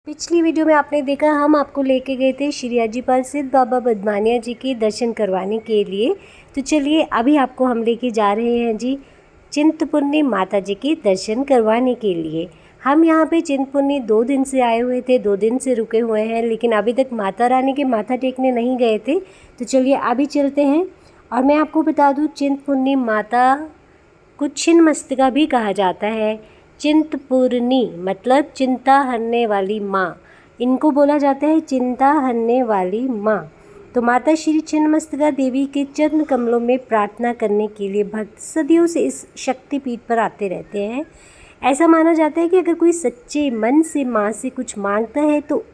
पिछली वीडियो में आपने देखा हम आपको लेके गए थे श्री अजीपाल सिद्ध बाबा बदमानिया जी के दर्शन करवाने के लिए। तो चलिए अभी आपको हम लेके जा रहे हैं जी चिंतपूर्णी माता जी के दर्शन करवाने के लिए। हम यहाँ पे चिंतपूर्णी 2 दिन से आए हुए थे, 2 दिन से रुके हुए हैं, लेकिन अभी तक माता रानी के माथा टेकने नहीं गए थे। तो चलिए अभी चलते हैं। और मैं आपको बता दूँ, चिंतपूर्णी माता को छिन्नमस्तिका भी कहा जाता है। चिंतपूर्णी मतलब चिंता हरने वाली माँ, इनको बोला जाता है चिंता हरने वाली माँ। तो माता श्री छिन्नमस्तिका देवी के चरण कमलों में प्रार्थना करने के लिए भक्त सदियों से इस शक्तिपीठ पर आते रहते हैं। ऐसा माना जाता है कि अगर कोई सच्चे मन से माँ से कुछ मांगता है तो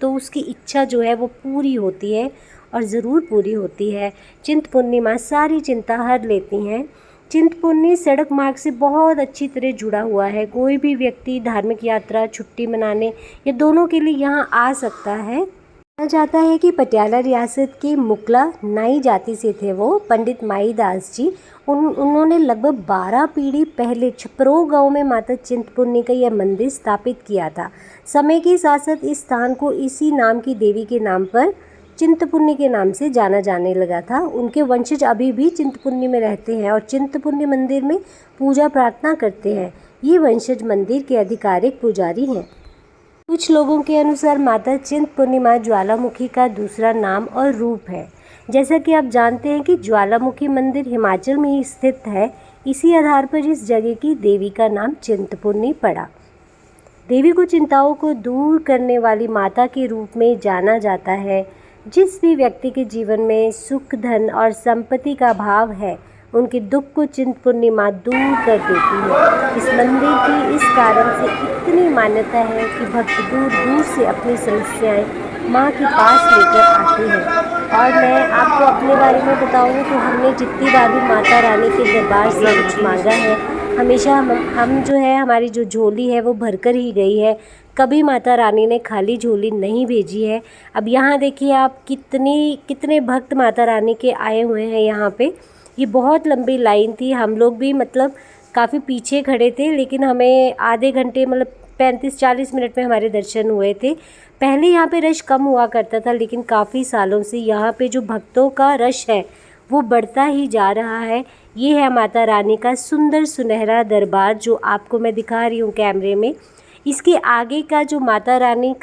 उसकी इच्छा जो है वो पूरी होती है, और ज़रूर पूरी होती है। चिंतपूर्णी माँ सारी चिंता हर लेती हैं। चिंतपूर्णी सड़क मार्ग से बहुत अच्छी तरह जुड़ा हुआ है। कोई भी व्यक्ति धार्मिक यात्रा, छुट्टी मनाने या दोनों के लिए यहाँ आ सकता है। माना जाता है कि पटियाला रियासत के मुकला नाई जाति से थे वो पंडित माईदास जी। उन्होंने लगभग 12 पीढ़ी पहले छपरो गांव में माता चिंतपूर्णी का यह मंदिर स्थापित किया था। समय के साथ साथ इस स्थान को इसी नाम की देवी के नाम पर चिंतपूर्णी के नाम से जाना जाने लगा था। उनके वंशज अभी भी चिंतपूर्णी में रहते हैं और चिंतपूर्णी मंदिर में पूजा प्रार्थना करते हैं। ये वंशज मंदिर के आधिकारिक पुजारी हैं। कुछ लोगों के अनुसार माता चिंतपूर्णी माँ ज्वालामुखी का दूसरा नाम और रूप है। जैसा कि आप जानते हैं कि ज्वालामुखी मंदिर हिमाचल में ही स्थित है, इसी आधार पर इस जगह की देवी का नाम चिंतपूर्णी पड़ा। देवी को चिंताओं को दूर करने वाली माता के रूप में जाना जाता है। जिस भी व्यक्ति के जीवन में सुख, धन और संपत्ति का अभाव है, उनके दुख को चिंतपूर्णी माँ दूर कर देती है। इस मंदिर की इस कारण से इतनी मान्यता है कि भक्त दूर दूर से अपनी समस्याएं माँ के पास लेकर आते हैं। और मैं आपको अपने बारे में बताऊँ तो हमने जितनी बार भी माता रानी के दरबार से कुछ मांगा है, हमेशा हम जो है हमारी जो झोली है वो भरकर ही गई है। कभी माता रानी ने खाली झोली नहीं भेजी है। अब यहाँ देखिए आप कितने भक्त माता रानी के आए हुए हैं यहाँ पे। ये बहुत लंबी लाइन थी, हम लोग भी मतलब काफ़ी पीछे खड़े थे, लेकिन हमें आधे घंटे मतलब 35-40 मिनट में हमारे दर्शन हुए थे। पहले यहाँ पे रश कम हुआ करता था, लेकिन काफ़ी सालों से यहाँ पे जो भक्तों का रश है वो बढ़ता ही जा रहा है। ये है माता रानी का सुंदर सुनहरा दरबार जो आपको मैं दिखा रही हूँ कैमरे में। इसके आगे का जो माता रानी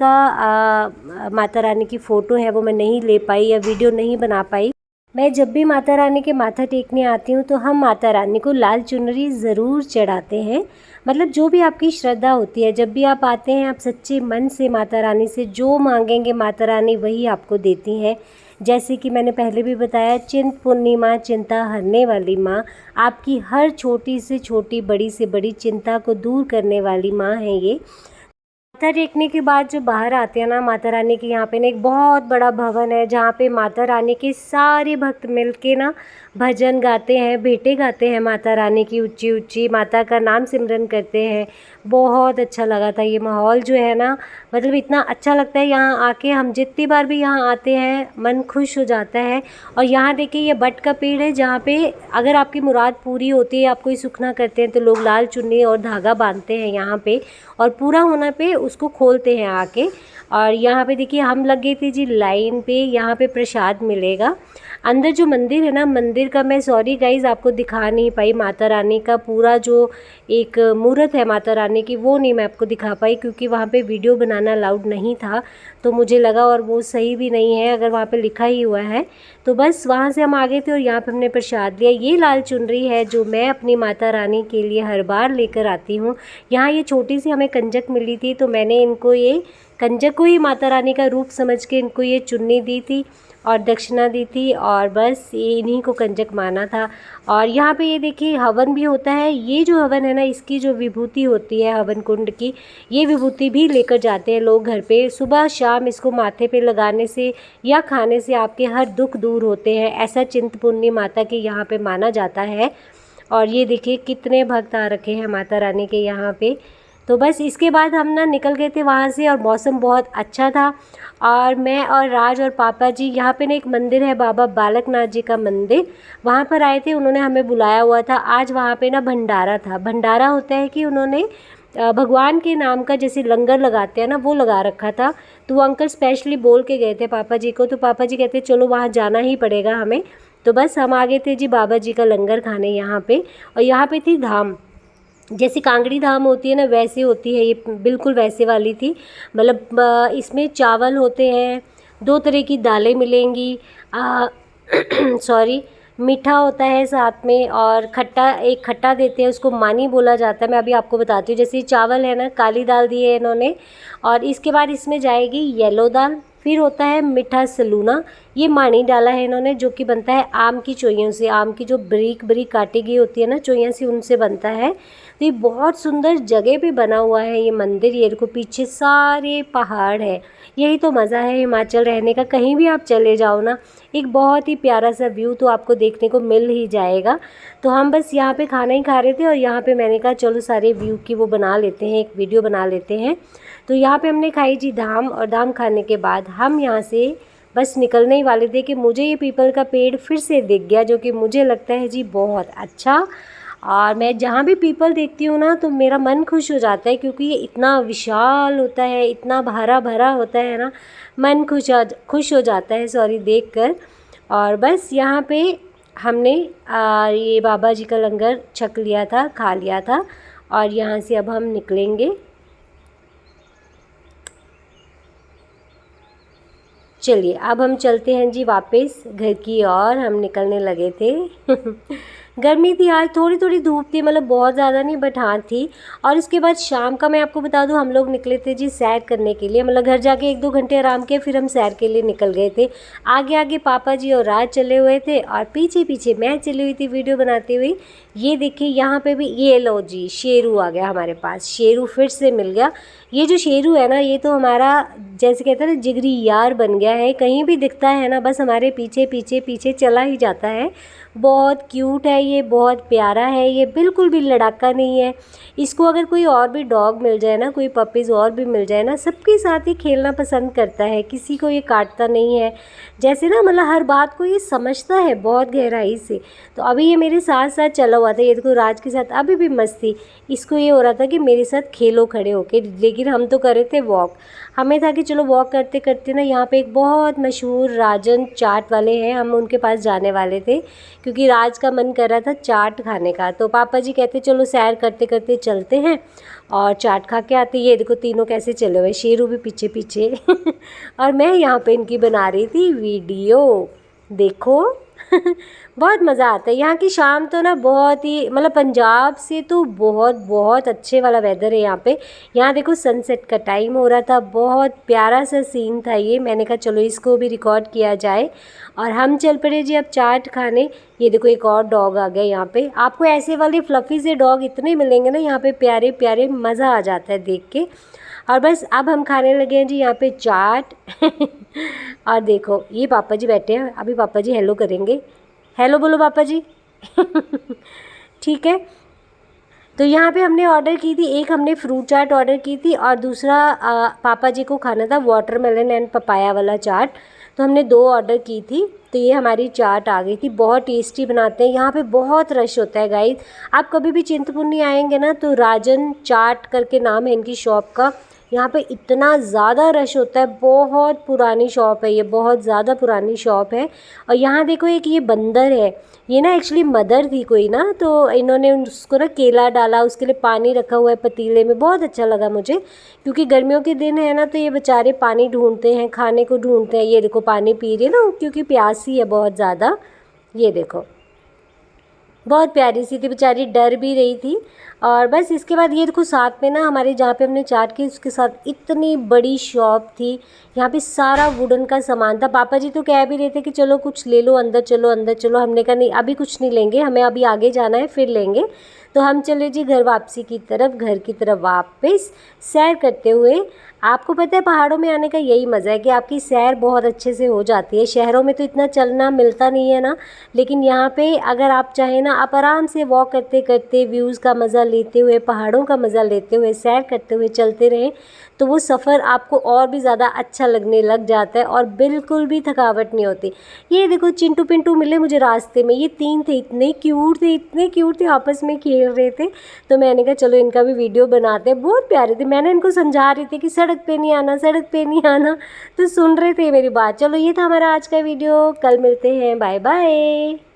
की फ़ोटो है वो मैं नहीं ले पाई या वीडियो नहीं बना पाई। मैं जब भी माता रानी के माथा टेकने आती हूँ तो हम माता रानी को लाल चुनरी ज़रूर चढ़ाते हैं। मतलब जो भी आपकी श्रद्धा होती है, जब भी आप आते हैं, आप सच्चे मन से माता रानी से जो मांगेंगे माता रानी वही आपको देती हैं। जैसे कि मैंने पहले भी बताया, चिंतपूर्णी माँ चिंता हरने वाली माँ, आपकी हर छोटी से छोटी, बड़ी से बड़ी चिंता को दूर करने वाली माँ है ये। माथा टेकने के बाद जो बाहर आते हैं ना, माता रानी के यहाँ पे ना एक बहुत बड़ा भवन है जहाँ पे माता रानी के सारे भक्त मिल के ना भजन गाते हैं, भेंटे गाते हैं माता रानी की ऊंची ऊंची, माता का नाम सिमरन करते हैं। बहुत अच्छा लगा था ये माहौल जो है ना, मतलब इतना अच्छा लगता है यहाँ आके। हम जितनी बार भी यहाँ आते हैं मन खुश हो जाता है। और यहाँ देखिए ये बट का पेड़ है जहाँ पे अगर आपकी मुराद पूरी होती है, आप कोई सुखना करते हैं तो लोग लाल चुन्नी और धागा बांधते हैं यहाँ पे, और पूरा होने पे उसको खोलते हैं आके। और यहाँ पे देखिए हम लग गए थे जी लाइन पे, यहाँ पे प्रसाद मिलेगा। अंदर जो मंदिर है ना, मंदिर का मैं सॉरी गाइज आपको दिखा नहीं पाई। माता रानी का पूरा जो एक मूर्त है माता रानी की, वो नहीं मैं आपको दिखा पाई क्योंकि वहाँ पे वीडियो बनाना अलाउड नहीं था। तो मुझे लगा, और वो सही भी नहीं है अगर वहाँ पे लिखा ही हुआ है। तो बस वहाँ से हम आ गए थे और यहाँ पे हमने प्रसाद लिया। ये लाल चुनरी है जो मैं अपनी माता रानी के लिए हर बार लेकर आती हूँ। यहाँ ये छोटी सी हमें कंजक मिली थी, तो मैंने इनको ये कंजक को ही माता रानी का रूप समझ के इनको ये चुन्नी दी थी और दक्षिणा दी थी, और बस ये इन्हीं को कंजक माना था। और यहाँ पे ये देखिए हवन भी होता है। ये जो हवन है ना, इसकी जो विभूति होती है हवन कुंड की, ये विभूति भी लेकर जाते हैं लोग घर पे। सुबह शाम इसको माथे पे लगाने से या खाने से आपके हर दुख दूर होते हैं, ऐसा चिंतपूर्णी माता के यहाँ पे माना जाता है। और ये देखिए कितने भक्त आ रखे हैं माता रानी के यहाँ पे। तो बस इसके बाद हम ना निकल गए थे वहाँ से, और मौसम बहुत अच्छा था। और मैं और राज और पापा जी यहाँ पे ना एक मंदिर है बाबा बालकनाथ जी का मंदिर, वहाँ पर आए थे। उन्होंने हमें बुलाया हुआ था। आज वहाँ पे ना भंडारा था। भंडारा होता है कि उन्होंने भगवान के नाम का जैसे लंगर लगाते हैं ना, वो लगा रखा था। तो वो अंकल स्पेशली बोल के गए थे पापा जी को, तो पापा जी कहते चलो वहाँ जाना ही पड़ेगा हमें। तो बस हम आ गए थे जी बाबा जी का लंगर खाने यहाँ पे। और यहाँ पे थी धाम, जैसे कांगड़ी धाम होती है ना वैसे होती है, ये बिल्कुल वैसे वाली थी। मतलब इसमें चावल होते हैं, 2 तरह की दालें मिलेंगी, सॉरी, मीठा होता है साथ में, और खट्टा, एक खट्टा देते हैं, उसको मानी बोला जाता है। मैं अभी आपको बताती हूँ। जैसे ये चावल है ना, काली दाल दी है इन्होंने, और इसके बाद इसमें जाएगी येलो दाल। फिर होता है मीठा सलूना, ये मानी डाला है इन्होंने, जो कि बनता है आम की चोइयों से, आम की जो बारीक बारीक काटी गई होती है ना चोइयाँ से, उनसे बनता है। तो ये बहुत सुंदर जगह पे बना हुआ है ये मंदिर। ये देखो पीछे सारे पहाड़ है, यही तो मज़ा है हिमाचल रहने का। कहीं भी आप चले जाओ ना, एक बहुत ही प्यारा सा व्यू तो आपको देखने को मिल ही जाएगा। तो हम बस यहाँ पे खाना ही खा रहे थे, और यहाँ पे मैंने कहा चलो सारे व्यू की वो बना लेते हैं, एक वीडियो बना लेते हैं। तो यहाँ पे हमने खाई जी धाम, और धाम खाने के बाद हम यहाँ से बस निकलने ही वाले थे कि मुझे ये पीपल का पेड़ फिर से दिख गया, जो कि मुझे लगता है जी बहुत अच्छा। और मैं जहाँ भी पीपल देखती हूँ ना, तो मेरा मन खुश हो जाता है, क्योंकि ये इतना विशाल होता है, इतना हरा भरा होता है ना, मन खुश हो जाता है, सॉरी, देखकर। और बस यहाँ पे हमने ये बाबा जी का लंगर छक लिया था, खा लिया था, और यहाँ से अब हम निकलेंगे। चलिए अब हम चलते हैं जी वापस घर की ओर, हम निकलने लगे थे। गर्मी थी आज, थोड़ी थोड़ी धूप थी, मतलब बहुत ज़्यादा नहीं बट हाँ थी। और उसके बाद शाम का मैं आपको बता दूं, हम लोग निकले थे जी सैर करने के लिए, मतलब घर जाके 1-2 घंटे आराम किया, फिर हम सैर के लिए निकल गए थे। आगे आगे पापा जी और राज चले हुए थे, और पीछे पीछे मैं चली हुई थी वीडियो बनाते हुए। ये देखिए यहाँ पे भी, ये लो जी शेरू आ गया हमारे पास, शेरू फिर से मिल गया। ये जो शेरू है ना, ये तो हमारा जैसे कहते हैं ना जिगरी यार बन गया है। कहीं भी दिखता है ना, बस हमारे पीछे पीछे पीछे चला ही जाता है। बहुत क्यूट है ये, बहुत प्यारा है ये, बिल्कुल भी लड़ाका नहीं है। इसको अगर कोई और भी डॉग मिल जाए ना, कोई पपीज़ और भी मिल जाए ना, सबके साथ ही खेलना पसंद करता है, किसी को ये काटता नहीं है। जैसे ना, मतलब हर बात को ये समझता है बहुत गहराई से। तो अभी ये मेरे साथ साथ चला हुआ था, ये देखो राज के साथ अभी भी मस्ती। इसको ये हो रहा था कि मेरे साथ खेलो खड़े होके, लेकिन हम तो कर रहे थे वॉक। हमें था कि चलो वॉक करते करते ना, यहाँ पे एक बहुत मशहूर राजन चाट वाले हैं, हम उनके पास जाने वाले थे, क्योंकि राज का मन कर रहा था चाट खाने का। तो पापा जी कहते चलो सैर करते करते चलते हैं और चाट खा के आते। ये देखो तीनों कैसे चले हुए, शेरू भी पीछे पीछे। और मैं यहाँ पे इनकी बना रही थी वीडियो, देखो। बहुत मज़ा आता है यहाँ की शाम तो ना, बहुत ही, मतलब पंजाब से तो बहुत बहुत अच्छे वाला वेदर है यहाँ पे। यहाँ देखो सनसेट का टाइम हो रहा था, बहुत प्यारा सा सीन था ये। मैंने कहा चलो इसको भी रिकॉर्ड किया जाए, और हम चल पड़े जी अब चाट खाने। ये देखो एक और डॉग आ गया यहाँ पे। आपको ऐसे वाले फ्लफ़ी से डॉग इतने मिलेंगे ना यहाँ पे, प्यारे प्यारे, मज़ा आ जाता है देख के। और बस अब हम खाने लगे हैं जी यहाँ पे चाट। और देखो ये पापा जी बैठे हैं, अभी पापा जी हेलो करेंगे। हेलो बोलो पापा जी। ठीक है। तो यहाँ पे हमने ऑर्डर की थी, एक हमने फ्रूट चाट ऑर्डर की थी, और दूसरा पापा जी को खाना था वाटरमेलन एंड पपाया वाला चाट। तो हमने 2 ऑर्डर की थी। तो ये हमारी चाट आ गई थी, बहुत टेस्टी बनाते हैं। यहाँ पे बहुत रश होता है गाइस। आप कभी भी चिंतपूर्णी आएंगे ना, तो राजन चाट करके नाम है इनकी शॉप का। यहाँ पे इतना ज़्यादा रश होता है, बहुत पुरानी शॉप है ये, बहुत ज़्यादा पुरानी शॉप है। और यहाँ देखो एक ये बंदर है, ये ना एक्चुअली मदर थी कोई ना, तो इन्होंने उसको ना केला डाला, उसके लिए पानी रखा हुआ है पतीले में। बहुत अच्छा लगा मुझे, क्योंकि गर्मियों के दिन है ना, तो ये बेचारे पानी ढूंढते हैं, खाने को ढूंढते हैं। ये देखो पानी पी रही है ना, क्योंकि प्यासी है बहुत ज़्यादा। ये देखो बहुत प्यारी सी थी बेचारी, डर भी रही थी। और बस इसके बाद ये देखो साथ में ना हमारे जहाँ पे हमने चाट की, उसके साथ इतनी बड़ी शॉप थी। यहाँ पे सारा वुडन का सामान था। पापा जी तो कह भी रहे थे कि चलो कुछ ले लो, अंदर चलो अंदर चलो। हमने कहा नहीं अभी कुछ नहीं लेंगे, हमें अभी आगे जाना है फिर लेंगे। तो हम चले जी घर वापसी की तरफ, घर की तरफ वापस सैर करते हुए। आपको पता है पहाड़ों में आने का यही मज़ा है कि आपकी सैर बहुत अच्छे से हो जाती है। शहरों में तो इतना चलना मिलता नहीं है ना, लेकिन यहाँ पे अगर आप चाहें ना, आप आराम से वॉक करते करते, व्यूज़ का मज़ा लेते हुए, पहाड़ों का मज़ा लेते हुए, सैर करते हुए चलते रहें, तो वो सफ़र आपको और भी ज़्यादा अच्छा लगने लग जाता है और बिल्कुल भी थकावट नहीं होती। ये देखो चिंटू पिंटू मिले मुझे रास्ते में, ये 3 थे, इतने क्यूट थे, आपस में खेल रहे थे। तो मैंने कहा चलो इनका भी वीडियो बनाते हैं, बहुत प्यारे थे। मैंने इनको समझा रही थी कि सड़क पे नहीं आना, सड़क पे नहीं आना, तो सुन रहे थे मेरी बात। चलो ये था हमारा आज का वीडियो, कल मिलते हैं, बाय बाय।